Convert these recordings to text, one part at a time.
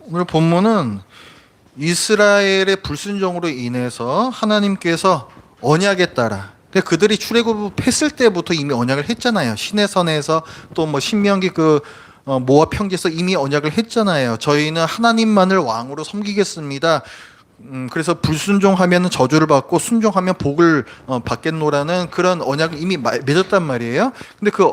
오늘 본문은 이스라엘의 불순종으로 인해서 하나님께서 언약에 따라, 그러니까 그들이 출애굽했을 때부터 이미 언약을 했잖아요. 시내산에서 또 뭐 신명기 모압 평지에서 이미 언약을 했잖아요. 저희는 하나님만을 왕으로 섬기겠습니다. 그래서 불순종하면 저주를 받고 순종하면 복을 받겠노라는 그런 언약을 이미 맺었단 말이에요. 근데 그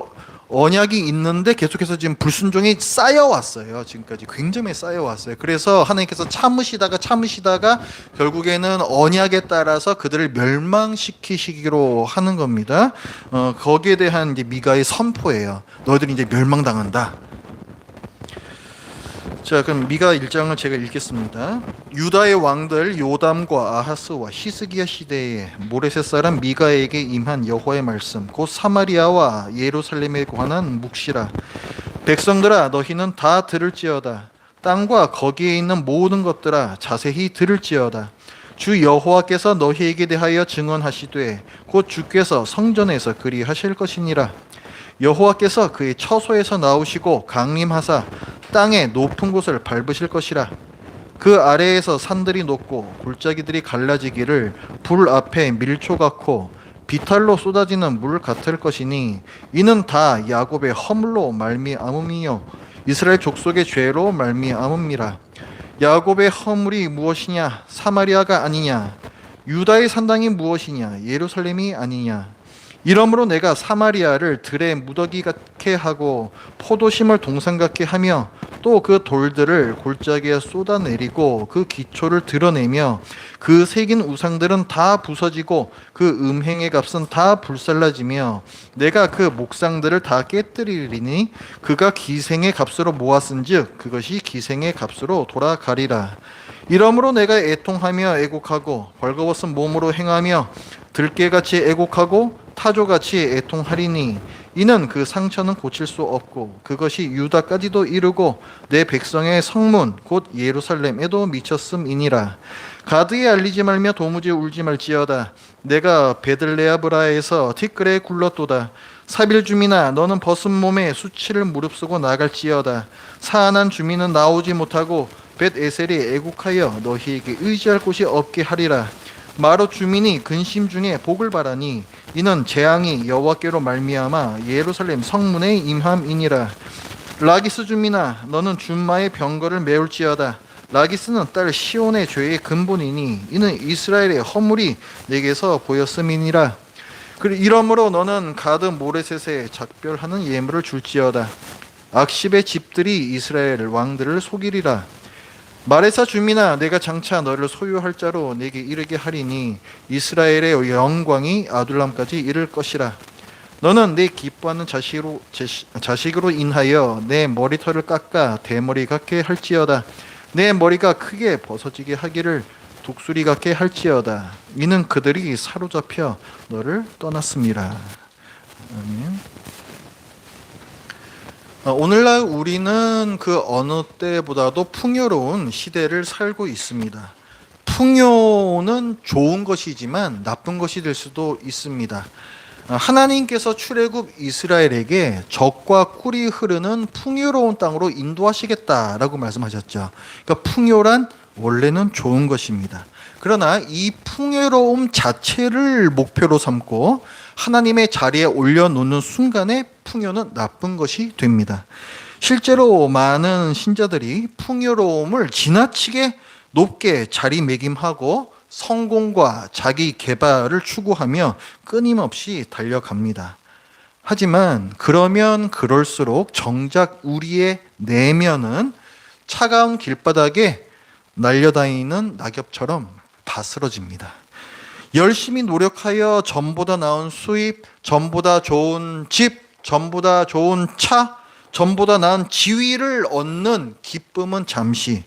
언약이 있는데 계속해서 지금 불순종이 쌓여왔어요. 지금까지 굉장히 쌓여왔어요. 그래서 하나님께서 참으시다가 결국에는 언약에 따라서 그들을 멸망시키시기로 하는 겁니다. 거기에 대한 이제 미가의 선포예요. 너희들이 이제 멸망당한다. 자, 그럼 미가 1장을 제가 읽겠습니다. 유다의 왕들 요담과 아하스와 히스기야 시대에 모레셋 사람 미가에게 임한 여호와의 말씀, 곧 사마리아와 예루살렘에 관한 묵시라. 백성들아, 너희는 다 들을지어다. 땅과 거기에 있는 모든 것들아, 자세히 들을지어다. 주 여호와께서 너희에게 대하여 증언하시되 곧 주께서 성전에서 그리하실 것이니라. 여호와께서 그의 처소에서 나오시고 강림하사 땅의 높은 곳을 밟으실 것이라. 그 아래에서 산들이 높고 골짜기들이 갈라지기를 불 앞에 밀초 같고 비탈로 쏟아지는 물 같을 것이니 이는 다 야곱의 허물로 말미암음이요 이스라엘 족속의 죄로 말미암음이라. 야곱의 허물이 무엇이냐? 사마리아가 아니냐? 유다의 산당이 무엇이냐? 예루살렘이 아니냐? 이러므로 내가 사마리아를 들의 무더기 같게 하고 포도심을 동산 같게 하며 또 그 돌들을 골짜기에 쏟아내리고 그 기초를 드러내며 그 새긴 우상들은 다 부서지고 그 음행의 값은 다 불살라지며 내가 그 목상들을 다 깨뜨리리니 그가 기생의 값으로 모았은즉 그것이 기생의 값으로 돌아가리라. 이러므로 내가 애통하며 애곡하고 벌거벗은 몸으로 행하며 들깨같이 애곡하고 타조같이 애통하리니 이는 그 상처는 고칠 수 없고 그것이 유다까지도 이르고 내 백성의 성문 곧 예루살렘에도 미쳤음이니라. 가드에 알리지 말며 도무지 울지 말지어다. 내가 베들레아브라에서 티끌에 굴렀도다. 사빌 주민아, 너는 벗은 몸에 수치를 무릅쓰고 나갈지어다. 사안한 주민은 나오지 못하고 벳에셀이 애국하여 너희에게 의지할 곳이 없게 하리라. 마롯 주민이 근심 중에 복을 바라니 이는 재앙이 여호와께로 말미암아 예루살렘 성문에 임함이니라. 라기스 주민아, 너는 준마의 병거를 메울지어다. 라기스는 딸 시온의 죄의 근본이니 이는 이스라엘의 허물이 내게서 보였음이니라. 이러므로 너는 가드 모레셋에 작별하는 예물을 줄지어다. 악십의 집들이 이스라엘 왕들을 속이리라. 마레사 주민아, 내가 장차 너를 소유할 자로 내게 이르게 하리니 이스라엘의 영광이 아둘람까지 이를 것이라. 너는 내 기뻐하는 자식으로 인하여 내 머리털을 깎아 대머리 같게 할지어다. 내 머리가 크게 벗어지게 하기를 독수리 같게 할지어다. 이는 그들이 사로잡혀 너를 떠났습니다. 아멘. 오늘날 우리는 그 어느 때보다도 풍요로운 시대를 살고 있습니다. 풍요는 좋은 것이지만 나쁜 것이 될 수도 있습니다. 하나님께서 출애굽 이스라엘에게 적과 꿀이 흐르는 풍요로운 땅으로 인도하시겠다라고 말씀하셨죠. 그러니까 풍요란 원래는 좋은 것입니다. 그러나 이 풍요로움 자체를 목표로 삼고 하나님의 자리에 올려놓는 순간에 풍요는 나쁜 것이 됩니다. 실제로 많은 신자들이 풍요로움을 지나치게 높게 자리매김하고 성공과 자기 개발을 추구하며 끊임없이 달려갑니다. 하지만 그러면 그럴수록 정작 우리의 내면은 차가운 길바닥에 날려다니는 낙엽처럼 다 쓰러집니다. 열심히 노력하여 전보다 나은 수입, 전보다 좋은 집, 전보다 좋은 차, 전보다 나은 지위를 얻는 기쁨은 잠시,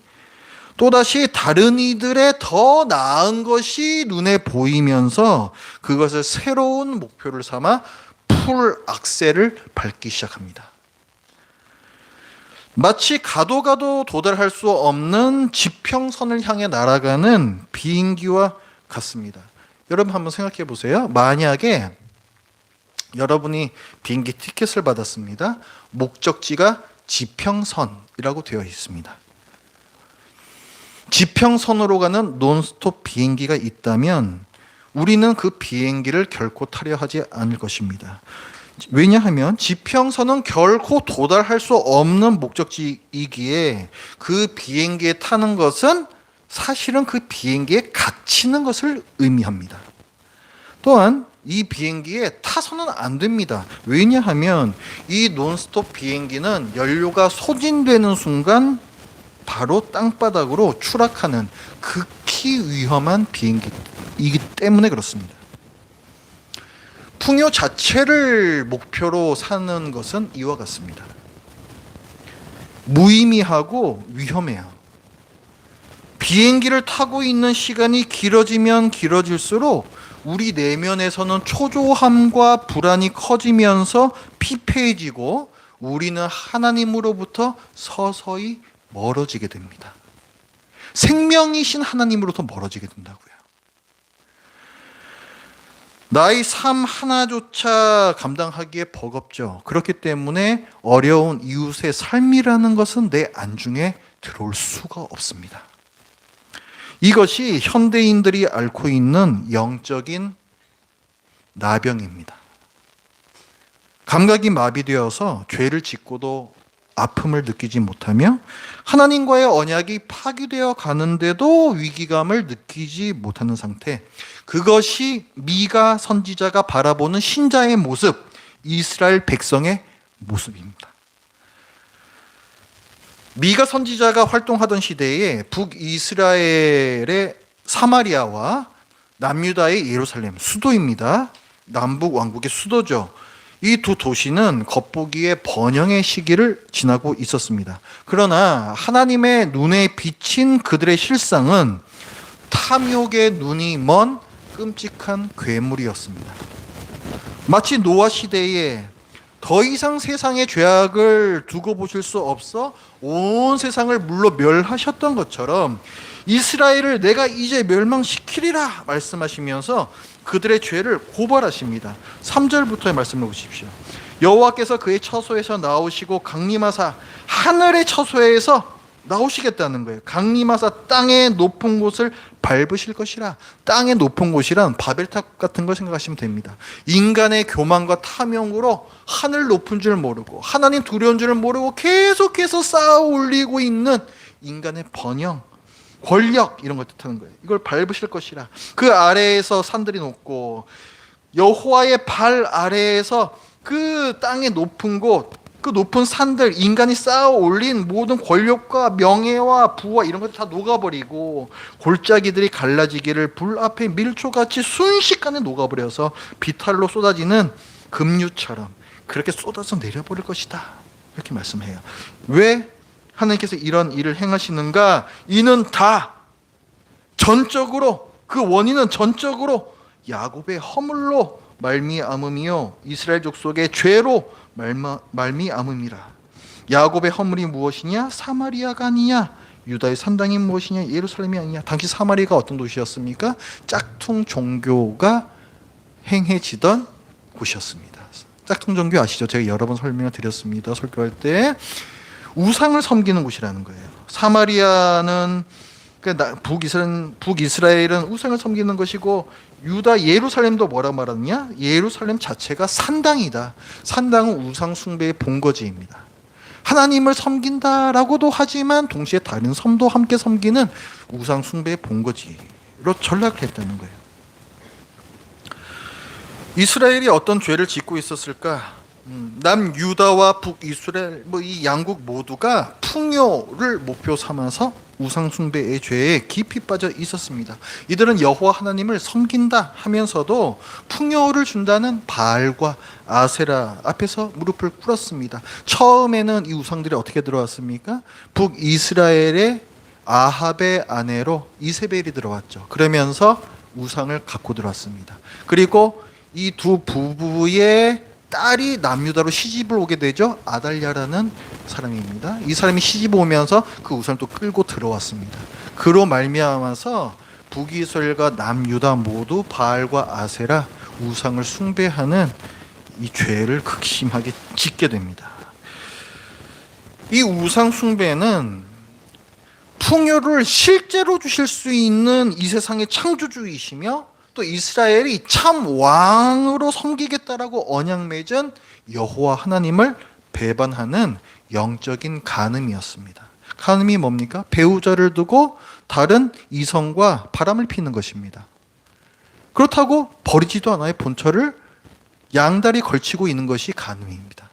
또다시 다른 이들의 더 나은 것이 눈에 보이면서 그것을 새로운 목표를 삼아 풀 악셀을 밟기 시작합니다. 마치 가도 도달할 수 없는 지평선을 향해 날아가는 비행기와 같습니다. 여러분 한번 생각해 보세요. 만약에 여러분이 비행기 티켓을 받았습니다. 목적지가 지평선이라고 되어 있습니다. 지평선으로 가는 논스톱 비행기가 있다면 우리는 그 비행기를 결코 타려 하지 않을 것입니다. 왜냐하면 지평선은 결코 도달할 수 없는 목적지이기에 그 비행기에 타는 것은 사실은 그 비행기에 갇히는 것을 의미합니다. 또한 이 비행기에 타서는 안 됩니다. 왜냐하면 이 논스톱 비행기는 연료가 소진되는 순간 바로 땅바닥으로 추락하는 극히 위험한 비행기이기 때문에 그렇습니다. 풍요 자체를 목표로 사는 것은 이와 같습니다. 무의미하고 위험해요. 비행기를 타고 있는 시간이 길어지면 길어질수록 우리 내면에서는 초조함과 불안이 커지면서 피폐해지고 우리는 하나님으로부터 서서히 멀어지게 됩니다. 생명이신 하나님으로부터 멀어지게 된다고요. 나의 삶 하나조차 감당하기에 버겁죠. 그렇기 때문에 어려운 이웃의 삶이라는 것은 내 안중에 들어올 수가 없습니다. 이것이 현대인들이 앓고 있는 영적인 나병입니다. 감각이 마비되어서 죄를 짓고도 아픔을 느끼지 못하며 하나님과의 언약이 파기되어 가는데도 위기감을 느끼지 못하는 상태. 그것이 미가 선지자가 바라보는 신자의 모습, 이스라엘 백성의 모습입니다. 미가 선지자가 활동하던 시대에 북이스라엘의 사마리아와 남유다의 예루살렘, 수도입니다. 남북 왕국의 수도죠. 이 두 도시는 겉보기에 번영의 시기를 지나고 있었습니다. 그러나 하나님의 눈에 비친 그들의 실상은 탐욕의 눈이 먼 끔찍한 괴물이었습니다. 마치 노아 시대에 더 이상 세상의 죄악을 두고 보실 수 없어 온 세상을 물로 멸하셨던 것처럼 이스라엘을 내가 이제 멸망시키리라 말씀하시면서 그들의 죄를 고발하십니다. 3절부터의 말씀을 보십시오. 여호와께서 그의 처소에서 나오시고 강림하사 하늘의 처소에서 나오시겠다는 거예요. 강림하사 땅의 높은 곳을 밟으실 것이라. 땅의 높은 곳이란 바벨탑 같은 걸 생각하시면 됩니다. 인간의 교만과 탐욕으로 하늘 높은 줄 모르고 하나님 두려운 줄 모르고 계속해서 쌓아 올리고 있는 인간의 번영, 권력 이런 걸 뜻하는 거예요. 이걸 밟으실 것이라. 그 아래에서 산들이 높고 여호와의 발 아래에서 그 땅의 높은 곳, 그 높은 산들, 인간이 쌓아 올린 모든 권력과 명예와 부와 이런 것들 다 녹아버리고 골짜기들이 갈라지기를 불 앞에 밀초같이 순식간에 녹아버려서 비탈로 쏟아지는 급류처럼 그렇게 쏟아서 내려버릴 것이다. 이렇게 말씀해요. 왜 하나님께서 이런 일을 행하시는가? 이는 다 전적으로, 그 원인은 전적으로 야곱의 허물로 말미암음이요 이스라엘 족속의 죄로 말미암음이라. 야곱의 허물이 무엇이냐? 사마리아가 아니냐? 유다의 산당이 무엇이냐? 예루살렘이 아니냐? 당시 사마리아가 어떤 도시였습니까? 짝퉁 종교가 행해지던 곳이었습니다. 짝퉁 종교 아시죠? 제가 여러 번 설명을 드렸습니다. 설교할 때 우상을 섬기는 곳이라는 거예요. 사마리아는 북이스라엘은 우상을 섬기는 것이고 유다 예루살렘도 뭐라 말하느냐? 예루살렘 자체가 산당이다. 산당은 우상 숭배의 본거지입니다. 하나님을 섬긴다라고도 하지만 동시에 다른 섬도 함께 섬기는 우상 숭배의 본거지로 전락을 했다는 거예요. 이스라엘이 어떤 죄를 짓고 있었을까? 남유다와 북이스라엘 이 양국 모두가 풍요를 목표 삼아서 우상 숭배의 죄에 깊이 빠져 있었습니다. 이들은 여호와 하나님을 섬긴다 하면서도 풍요를 준다는 바알과 아세라 앞에서 무릎을 꿇었습니다. 처음에는 이 우상들이 어떻게 들어왔습니까? 북이스라엘의 아합의 아내로 이세벨이 들어왔죠. 그러면서 우상을 갖고 들어왔습니다. 그리고 이 두 부부의 딸이 남유다로 시집을 오게 되죠. 아달랴라는 사람입니다. 이 사람이 시집 오면서 그 우상을 또 끌고 들어왔습니다. 그로 말미암아서 북이스라엘과 남유다 모두 바알과 아세라 우상을 숭배하는 이 죄를 극심하게 짓게 됩니다. 이 우상 숭배는 풍요를 실제로 주실 수 있는 이 세상의 창조주이시며 또 이스라엘이 참 왕으로 섬기겠다라고 언약 맺은 여호와 하나님을 배반하는 영적인 간음이었습니다. 간음이 뭡니까? 배우자를 두고 다른 이성과 바람을 피는 것입니다. 그렇다고 버리지도 않아요. 본처를 양다리 걸치고 있는 것이 간음입니다.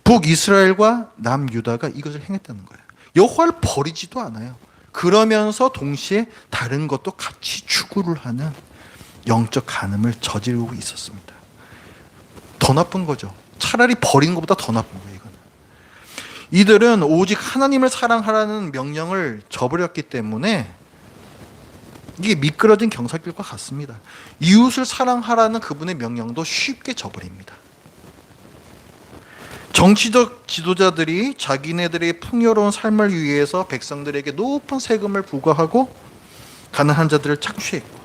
북이스라엘과 남유다가 이것을 행했다는 거예요. 여호와를 버리지도 않아요. 그러면서 동시에 다른 것도 같이 추구를 하는 영적 간음을 저지르고 있었습니다. 더 나쁜 거죠. 차라리 버리는 것보다 더 나쁜 거예요. 이거는. 이들은 오직 하나님을 사랑하라는 명령을 저버렸기 때문에 이게 미끄러진 경사길과 같습니다. 이웃을 사랑하라는 그분의 명령도 쉽게 저버립니다. 정치적 지도자들이 자기네들의 풍요로운 삶을 위해서 백성들에게 높은 세금을 부과하고 가난한 자들을 착취했고,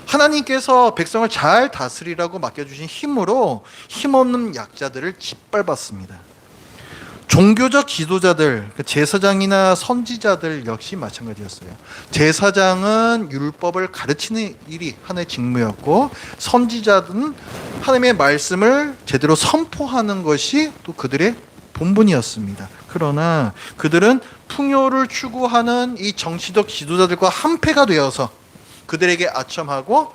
하나님께서 백성을 잘 다스리라고 맡겨주신 힘으로 힘없는 약자들을 짓밟았습니다. 종교적 지도자들, 제사장이나 선지자들 역시 마찬가지였어요. 제사장은 율법을 가르치는 일이 하나의 직무였고, 선지자는 하나님의 말씀을 제대로 선포하는 것이 또 그들의 본분이었습니다. 그러나 그들은 풍요를 추구하는 이 정치적 지도자들과 한패가 되어서 그들에게 아첨하고,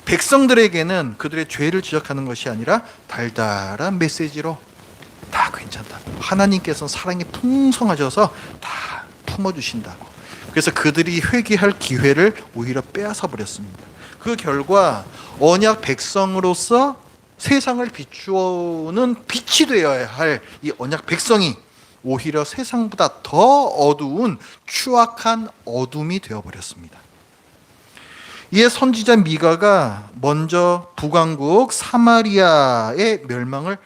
백성들에게는 그들의 죄를 지적하는 것이 아니라 달달한 메시지로 다 괜찮다고, 하나님께서는 사랑이 풍성하셔서 다 품어주신다고, 그래서 그들이 회개할 기회를 오히려 빼앗아 버렸습니다. 그 결과 언약 백성으로서 세상을 비추는 빛이 되어야 할 이 언약 백성이 오히려 세상보다 더 어두운 추악한 어둠이 되어버렸습니다. 이에 선지자 미가가 먼저 북왕국 사마리아의 멸망을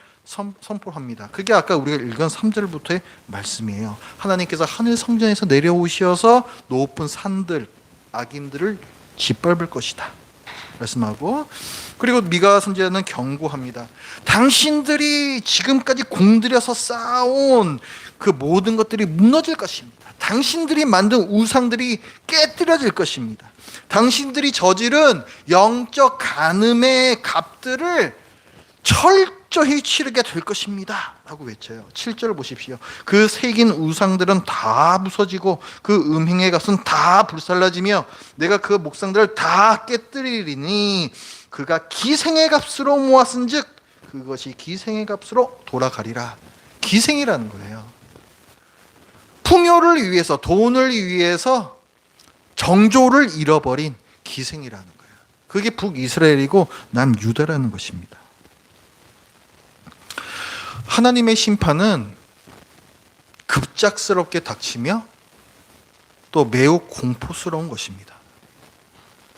선포합니다. 그게 아까 우리가 읽은 3절부터의 말씀이에요. 하나님께서 하늘 성전에서 내려오셔서 높은 산들, 악인들을 짓밟을 것이다 말씀하고, 그리고 미가 선지자는 경고합니다. 당신들이 지금까지 공들여서 쌓아온 그 모든 것들이 무너질 것입니다. 당신들이 만든 우상들이 깨뜨려질 것입니다. 당신들이 저지른 영적 간음의 값들을 철저히 치르게 될 것입니다 라고 외쳐요. 7절 보십시오. 그 새긴 우상들은 다 부서지고 그 음행의 값은 다 불살라지며 내가 그 목상들을 다 깨뜨리리니 그가 기생의 값으로 모았은즉 그것이 기생의 값으로 돌아가리라. 기생이라는 거예요. 풍요를 위해서, 돈을 위해서 정조를 잃어버린 기생이라는 거예요. 그게 북이스라엘이고 남유다라는 것입니다. 하나님의 심판은 급작스럽게 닥치며 또 매우 공포스러운 것입니다.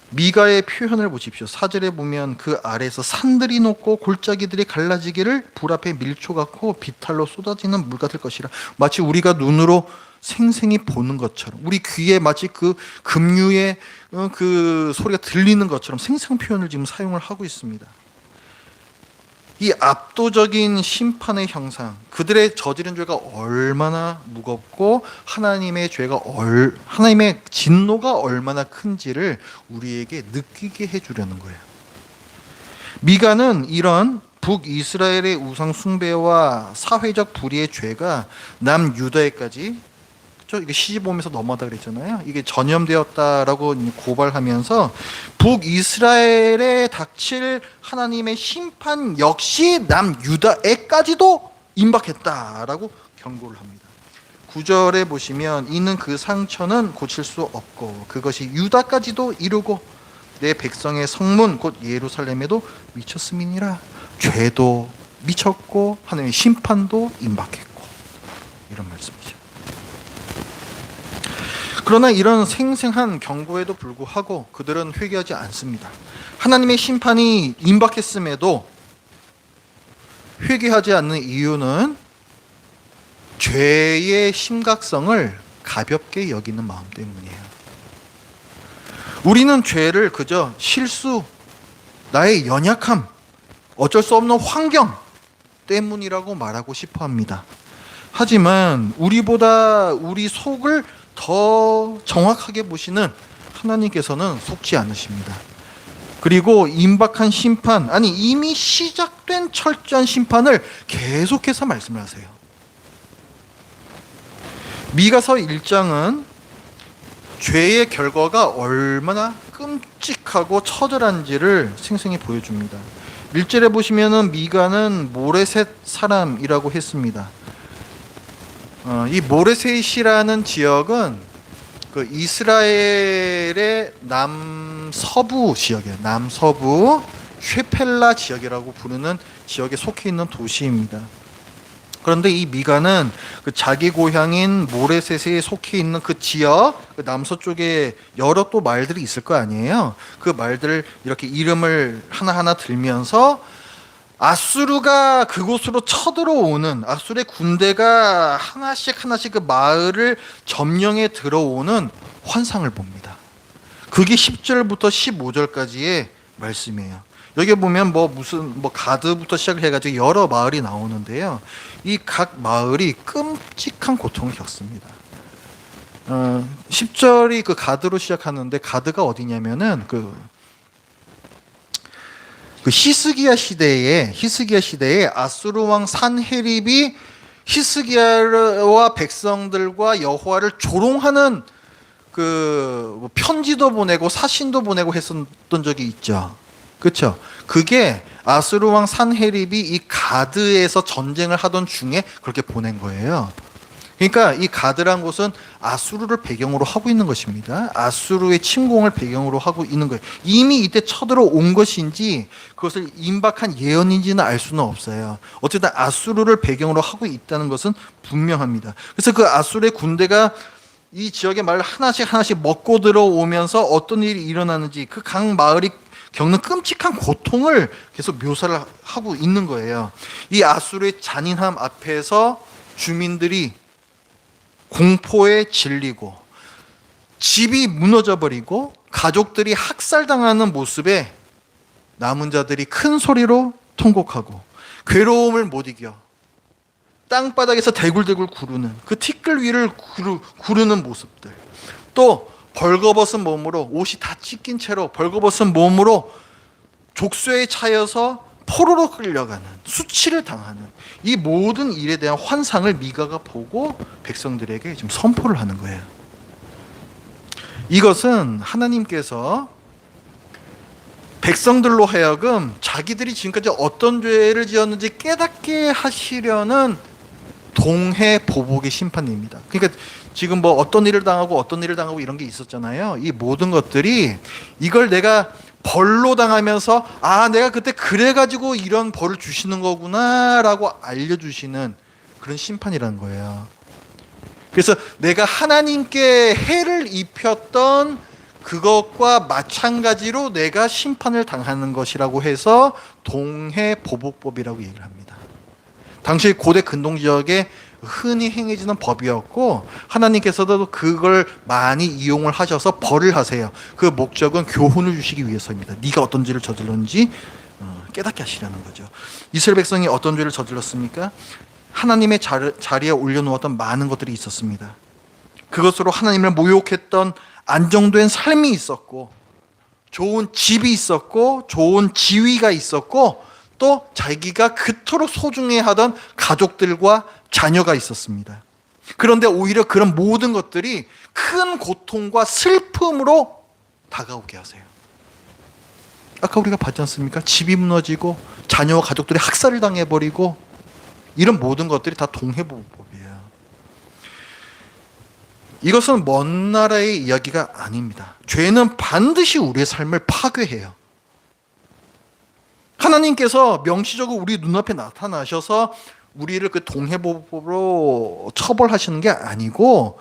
미가의 표현을 보십시오. 4절에 보면 그 아래에서 산들이 녹고 골짜기들이 갈라지기를 불 앞에 밀초 같고 비탈로 쏟아지는 물 같을 것이라. 마치 우리가 눈으로 생생히 보는 것처럼, 우리 귀에 마치 그 급류의 그 소리가 들리는 것처럼 생생 표현을 지금 사용을 하고 있습니다. 이 압도적인 심판의 형상, 그들의 저지른 죄가 얼마나 무겁고 하나님의 진노가 얼마나 큰지를 우리에게 느끼게 해주려는 거예요. 미가는 이런 북이스라엘의 우상 숭배와 사회적 불의의 죄가 남유다에까지, 이게 시집 오면서 넘어다 그랬잖아요. 이게 전염되었다라고 고발하면서 북이스라엘에 닥칠 하나님의 심판 역시 남유다에까지도 임박했다라고 경고를 합니다. 9절에 보시면 이는 그 상처는 고칠 수 없고 그것이 유다까지도 이루고 내 백성의 성문 곧 예루살렘에도 미쳤음이니라. 죄도 미쳤고 하나님의 심판도 임박했고, 이런 말씀이죠. 그러나 이런 생생한 경고에도 불구하고 그들은 회개하지 않습니다. 하나님의 심판이 임박했음에도 회개하지 않는 이유는 죄의 심각성을 가볍게 여기는 마음 때문이에요. 우리는 죄를 그저 실수, 나의 연약함, 어쩔 수 없는 환경 때문이라고 말하고 싶어 합니다. 하지만 우리보다 우리 속을 더 정확하게 보시는 하나님께서는 속지 않으십니다. 그리고 임박한 심판, 아니 이미 시작된 철저한 심판을 계속해서 말씀을 하세요. 미가서 1장은 죄의 결과가 얼마나 끔찍하고 처절한지를 생생히 보여줍니다. 1절에 보시면은 미가는 모레셋 사람이라고 했습니다. 이 모레셋이라는 지역은 그 이스라엘의 남서부 지역이에요. 남서부 쉐펠라 지역이라고 부르는 지역에 속해 있는 도시입니다. 그런데 이 미가는 그 자기 고향인 모레셋에 속해 있는 그 지역, 그 남서쪽에 여러 또 말들이 있을 거 아니에요. 그 말들을 이렇게 이름을 하나하나 들면서 아수르가 그곳으로 쳐들어오는, 아수르의 군대가 하나씩 그 마을을 점령해 들어오는 환상을 봅니다. 그게 10절부터 15절까지의 말씀이에요. 여기 보면 무슨 가드부터 시작을 해가지고 여러 마을이 나오는데요. 이 각 마을이 끔찍한 고통을 겪습니다. 10절이 그 가드로 시작하는데, 가드가 어디냐면은 그 히스기야 시대에 아수르 왕 산헤립이 히스기야와 백성들과 여호와를 조롱하는 그 편지도 보내고 사신도 보내고 했었던 적이 있죠. 그렇죠? 그게 아수르 왕 산헤립이 이 가드에서 전쟁을 하던 중에 그렇게 보낸 거예요. 그러니까 이 가드란 곳은 아수르를 배경으로 하고 있는 것입니다. 아수르의 침공을 배경으로 하고 있는 거예요. 이미 이때 쳐들어온 것인지 그것을 임박한 예언인지는 알 수는 없어요. 어쨌든 아수르를 배경으로 하고 있다는 것은 분명합니다. 그래서 그 아수르의 군대가 이 지역의 마을 하나씩 먹고 들어오면서 어떤 일이 일어나는지, 그 각 마을이 겪는 끔찍한 고통을 계속 묘사를 하고 있는 거예요. 이 아수르의 잔인함 앞에서 주민들이 공포에 질리고 집이 무너져 버리고 가족들이 학살당하는 모습에 남은 자들이 큰 소리로 통곡하고 괴로움을 못 이겨 땅바닥에서 대굴대굴 구르는 그 티끌 위를 구르는 모습들, 또 벌거벗은 몸으로, 옷이 다 찢긴 채로 벌거벗은 몸으로 족쇄에 차여서 포로로 끌려가는, 수치를 당하는 이 모든 일에 대한 환상을 미가가 보고 백성들에게 지금 선포를 하는 거예요. 이것은 하나님께서 백성들로 하여금 자기들이 지금까지 어떤 죄를 지었는지 깨닫게 하시려는 동해 보복의 심판입니다. 그러니까 지금 어떤 일을 당하고 이런 게 있었잖아요. 이 모든 것들이 이걸 내가 벌로 당하면서 내가 그때 그래가지고 이런 벌을 주시는 거구나라고 알려주시는 그런 심판이라는 거예요. 그래서 내가 하나님께 해를 입혔던 그것과 마찬가지로 내가 심판을 당하는 것이라고 해서 동해보복법이라고 얘기를 합니다. 당시 고대 근동 지역에 흔히 행해지는 법이었고, 하나님께서도 그걸 많이 이용을 하셔서 벌을 하세요. 그 목적은 교훈을 주시기 위해서입니다. 네가 어떤 죄를 저질렀는지 깨닫게 하시려는 거죠. 이스라엘 백성이 어떤 죄를 저질렀습니까? 하나님의 자리에 올려놓았던 많은 것들이 있었습니다. 그것으로 하나님을 모욕했던 안정된 삶이 있었고, 좋은 집이 있었고, 좋은 지위가 있었고, 또 자기가 그토록 소중해하던 가족들과 자녀가 있었습니다. 그런데 오히려 그런 모든 것들이 큰 고통과 슬픔으로 다가오게 하세요. 아까 우리가 봤지 않습니까? 집이 무너지고 자녀와 가족들이 학살을 당해버리고, 이런 모든 것들이 다 동해보복법이에요. 이것은 먼 나라의 이야기가 아닙니다. 죄는 반드시 우리의 삶을 파괴해요. 하나님께서 명시적으로 우리 눈앞에 나타나셔서 우리를 그 동해보복법으로 처벌하시는 게 아니고,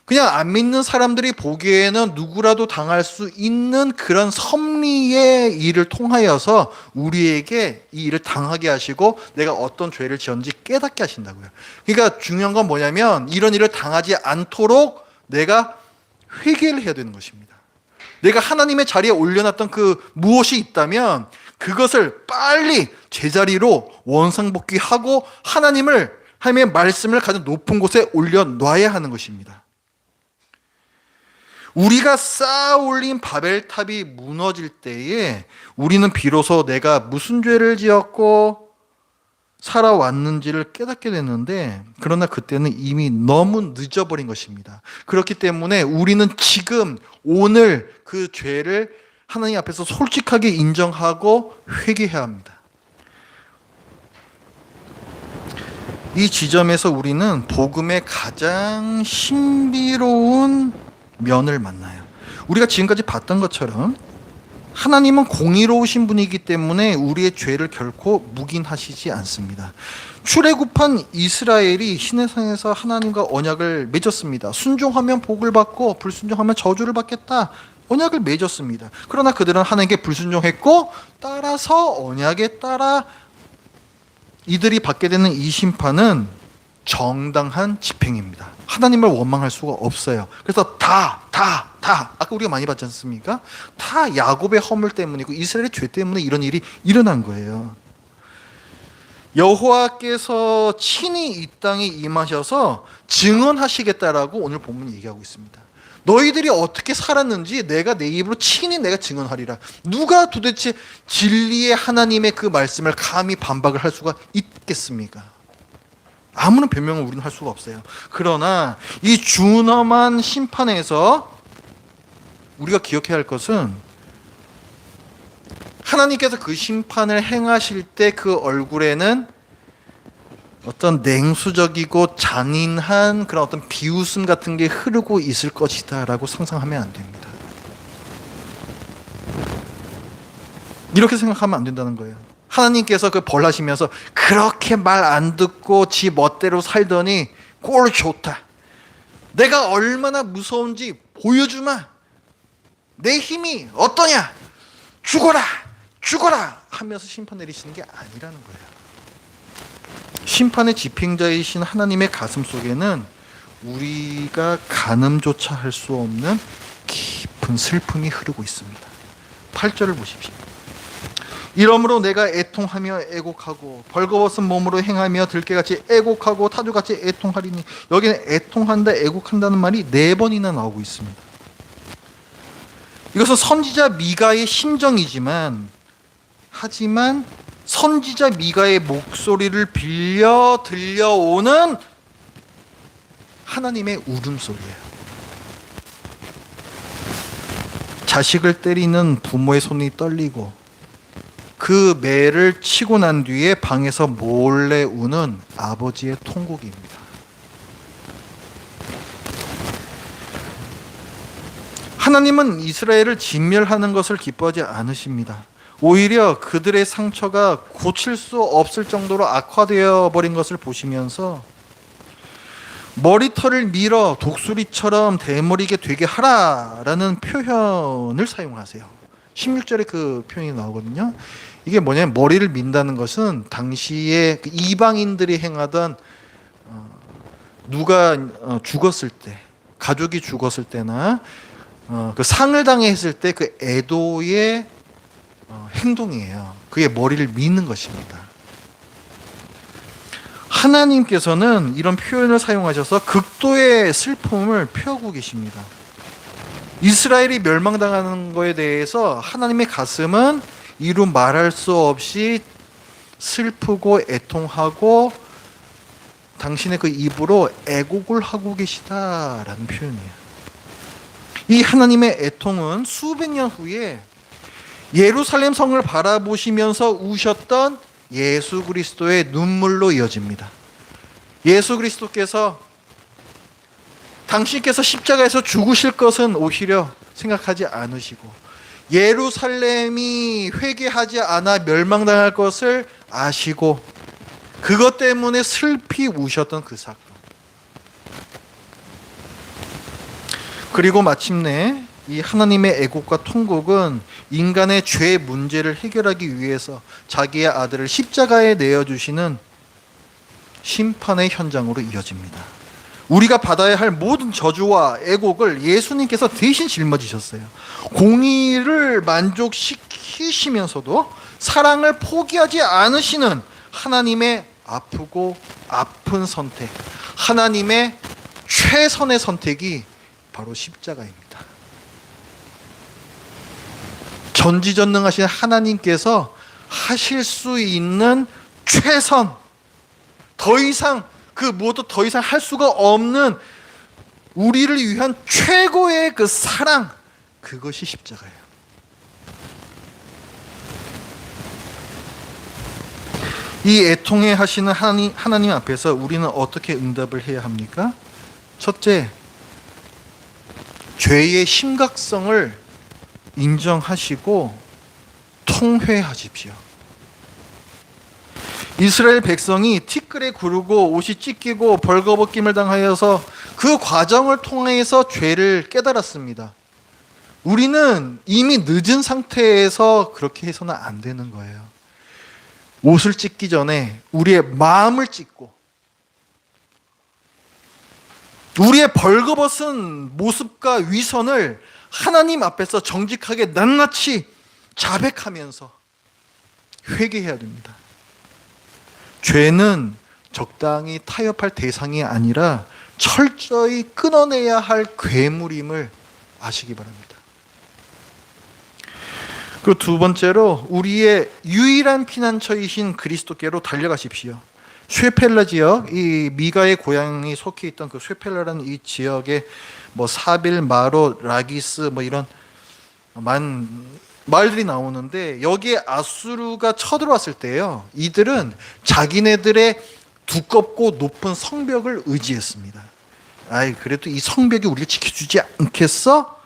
그냥 안 믿는 사람들이 보기에는 누구라도 당할 수 있는 그런 섭리의 일을 통하여서 우리에게 이 일을 당하게 하시고 내가 어떤 죄를 지었는지 깨닫게 하신다고요. 그러니까 중요한 건 뭐냐면, 이런 일을 당하지 않도록 내가 회개를 해야 되는 것입니다. 내가 하나님의 자리에 올려놨던 그 무엇이 있다면 그것을 빨리 제자리로 원상복귀하고 하나님의 말씀을 가장 높은 곳에 올려놔야 하는 것입니다. 우리가 쌓아 올린 바벨탑이 무너질 때에 우리는 비로소 내가 무슨 죄를 지었고 살아왔는지를 깨닫게 됐는데, 그러나 그때는 이미 너무 늦어버린 것입니다. 그렇기 때문에 우리는 지금 오늘 그 죄를 하나님 앞에서 솔직하게 인정하고 회개해야 합니다. 이 지점에서 우리는 복음의 가장 신비로운 면을 만나요. 우리가 지금까지 봤던 것처럼 하나님은 공의로우신 분이기 때문에 우리의 죄를 결코 묵인하시지 않습니다. 출애굽한 이스라엘이 시내산에서 하나님과 언약을 맺었습니다. 순종하면 복을 받고 불순종하면 저주를 받겠다. 언약을 맺었습니다. 그러나 그들은 하나님께 불순종했고, 따라서 언약에 따라 이들이 받게 되는 이 심판은 정당한 집행입니다. 하나님을 원망할 수가 없어요. 그래서 아까 우리가 많이 봤지 않습니까? 다 야곱의 허물 때문이고 이스라엘의 죄 때문에 이런 일이 일어난 거예요. 여호와께서 친히 이 땅에 임하셔서 증언하시겠다라고 오늘 본문이 얘기하고 있습니다. 너희들이 어떻게 살았는지 내가 내 입으로 친히 내가 증언하리라. 누가 도대체 진리의 하나님의 그 말씀을 감히 반박을 할 수가 있겠습니까? 아무런 변명을 우리는 할 수가 없어요. 그러나 이 준엄한 심판에서 우리가 기억해야 할 것은, 하나님께서 그 심판을 행하실 때 그 얼굴에는 어떤 냉수적이고 잔인한 그런 어떤 비웃음 같은 게 흐르고 있을 것이다 라고 상상하면 안 됩니다. 이렇게 생각하면 안 된다는 거예요. 하나님께서 그 벌하시면서 그렇게 말 안 듣고 지 멋대로 살더니 꼴 좋다. 내가 얼마나 무서운지 보여주마. 내 힘이 어떠냐. 죽어라. 죽어라 하면서 심판 내리시는 게 아니라는 거예요. 심판의 집행자이신 하나님의 가슴 속에는 우리가 가늠조차 할 수 없는 깊은 슬픔이 흐르고 있습니다. 8절을 보십시오. 이러므로 내가 애통하며 애곡하고 벌거벗은 몸으로 행하며 들깨같이 애곡하고 타조같이 애통하리니, 여기는 애통한다 애곡한다는 말이 4번이나 나오고 있습니다. 이것은 선지자 미가의 심정이지만, 하지만 선지자 미가의 목소리를 빌려 들려오는 하나님의 울음소리예요. 자식을 때리는 부모의 손이 떨리고 그 매를 치고 난 뒤에 방에서 몰래 우는 아버지의 통곡입니다. 하나님은 이스라엘을 진멸하는 것을 기뻐하지 않으십니다. 오히려 그들의 상처가 고칠 수 없을 정도로 악화되어 버린 것을 보시면서 머리털을 밀어 독수리처럼 대머리게 되게 하라라는 표현을 사용하세요. 16절에 그 표현이 나오거든요. 이게 뭐냐면, 머리를 민다는 것은 당시에 그 이방인들이 행하던, 누가 죽었을 때, 가족이 죽었을 때나 그 상을 당했을 때 그 애도의 행동이에요. 그게 머리를 미는 것입니다. 하나님께서는 이런 표현을 사용하셔서 극도의 슬픔을 표하고 계십니다. 이스라엘이 멸망당하는 것에 대해서 하나님의 가슴은 이루 말할 수 없이 슬프고 애통하고 당신의 그 입으로 애곡을 하고 계시다라는 표현이에요. 이 하나님의 애통은 수백 년 후에 예루살렘 성을 바라보시면서 우셨던 예수 그리스도의 눈물로 이어집니다. 예수 그리스도께서 당신께서 십자가에서 죽으실 것은 오히려 생각하지 않으시고, 예루살렘이 회개하지 않아 멸망당할 것을 아시고 그것 때문에 슬피 우셨던 그 사건. 그리고 마침내 이 하나님의 애곡과 통곡은 인간의 죄 문제를 해결하기 위해서 자기의 아들을 십자가에 내어주시는 심판의 현장으로 이어집니다. 우리가 받아야 할 모든 저주와 애곡을 예수님께서 대신 짊어지셨어요. 공의를 만족시키시면서도 사랑을 포기하지 않으시는 하나님의 아프고 아픈 선택, 하나님의 최선의 선택이 바로 십자가입니다. 전지전능하신 하나님께서 하실 수 있는 최선, 더 이상 그 무엇도 더 이상 할 수가 없는 우리를 위한 최고의 그 사랑, 그것이 십자가예요. 이 애통해 하시는 하나님 앞에서 우리는 어떻게 응답을 해야 합니까? 첫째, 죄의 심각성을 인정하시고 통회하십시오. 이스라엘 백성이 티끌에 구르고 옷이 찢기고 벌거벗김을 당하여서 그 과정을 통해서 죄를 깨달았습니다. 우리는 이미 늦은 상태에서 그렇게 해서는 안 되는 거예요. 옷을 찢기 전에 우리의 마음을 찢고 우리의 벌거벗은 모습과 위선을 하나님 앞에서 정직하게 낱낱이 자백하면서 회개해야 됩니다. 죄는 적당히 타협할 대상이 아니라 철저히 끊어내야 할 괴물임을 아시기 바랍니다. 그리고 두 번째로 우리의 유일한 피난처이신 그리스도께로 달려가십시오. 쇠펠라 지역, 이 미가의 고향이 속해 있던 그 쇠펠라라는 이 지역에 뭐 사빌, 마로, 라기스 뭐 이런 말들이 나오는데, 여기에 아수르가 쳐들어왔을 때요, 이들은 자기네들의 두껍고 높은 성벽을 의지했습니다. 아이, 그래도 이 성벽이 우리를 지켜주지 않겠어?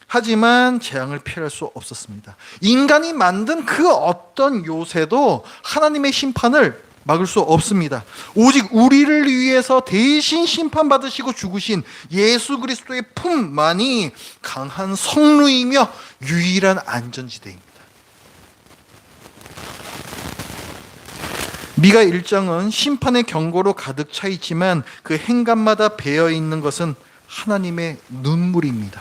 하지만 재앙을 피할 수 없었습니다. 인간이 만든 그 어떤 요새도 하나님의 심판을 막을 수 없습니다. 오직 우리를 위해서 대신 심판받으시고 죽으신 예수 그리스도의 품만이 강한 성루이며 유일한 안전지대입니다. 미가 1장은 심판의 경고로 가득 차 있지만 그 행간마다 배어 있는 것은 하나님의 눈물입니다.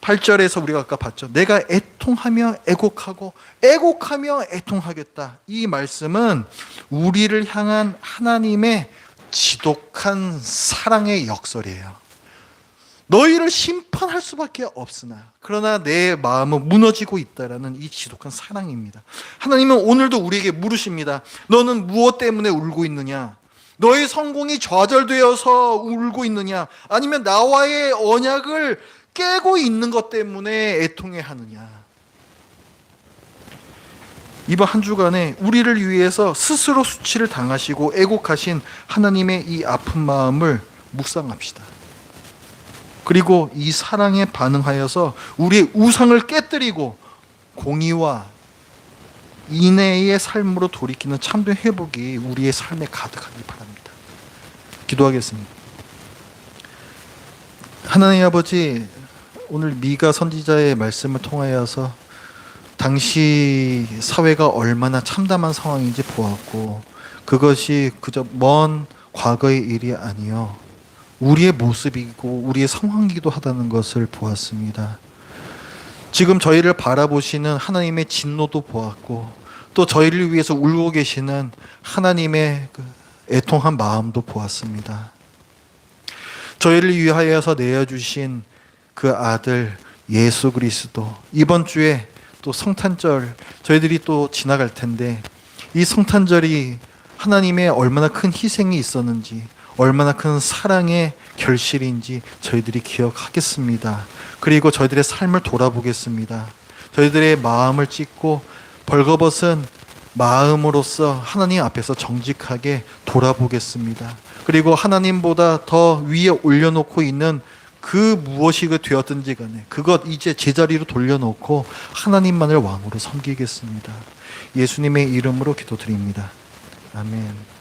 8절에서 우리가 아까 봤죠. 내가 애통하며 애곡하고 애곡하며 애통하겠다. 이 말씀은 우리를 향한 하나님의 지독한 사랑의 역설이에요. 너희를 심판할 수밖에 없으나 그러나 내 마음은 무너지고 있다라는 이 지독한 사랑입니다. 하나님은 오늘도 우리에게 물으십니다. 너는 무엇 때문에 울고 있느냐? 너의 성공이 좌절되어서 울고 있느냐? 아니면 나와의 언약을 깨고 있는 것 때문에 애통해 하느냐? 이번 한 주간에 우리를 위해서 스스로 수치를 당하시고 애곡하신 하나님의 이 아픈 마음을 묵상합시다. 그리고 이 사랑에 반응하여서 우리의 우상을 깨뜨리고 공의와 인애의 삶으로 돌이키는 참된 회복이 우리의 삶에 가득하길 바랍니다. 기도하겠습니다. 하나님 아버지, 오늘 미가 선지자의 말씀을 통하여서 당시 사회가 얼마나 참담한 상황인지 보았고, 그것이 그저 먼 과거의 일이 아니요 우리의 모습이고 우리의 상황이기도 하다는 것을 보았습니다. 지금 저희를 바라보시는 하나님의 진노도 보았고, 또 저희를 위해서 울고 계시는 하나님의 그 애통한 마음도 보았습니다. 저희를 위하여서 내어주신 그 아들 예수 그리스도, 이번 주에 또 성탄절 저희들이 또 지나갈 텐데, 이 성탄절이 하나님의 얼마나 큰 희생이 있었는지, 얼마나 큰 사랑의 결실인지 저희들이 기억하겠습니다. 그리고 저희들의 삶을 돌아보겠습니다. 저희들의 마음을 찢고 벌거벗은 마음으로서 하나님 앞에서 정직하게 돌아보겠습니다. 그리고 하나님보다 더 위에 올려놓고 있는 그 무엇이 되었든지 간에 그것 이제 제자리로 돌려놓고 하나님만을 왕으로 섬기겠습니다. 예수님의 이름으로 기도드립니다. 아멘.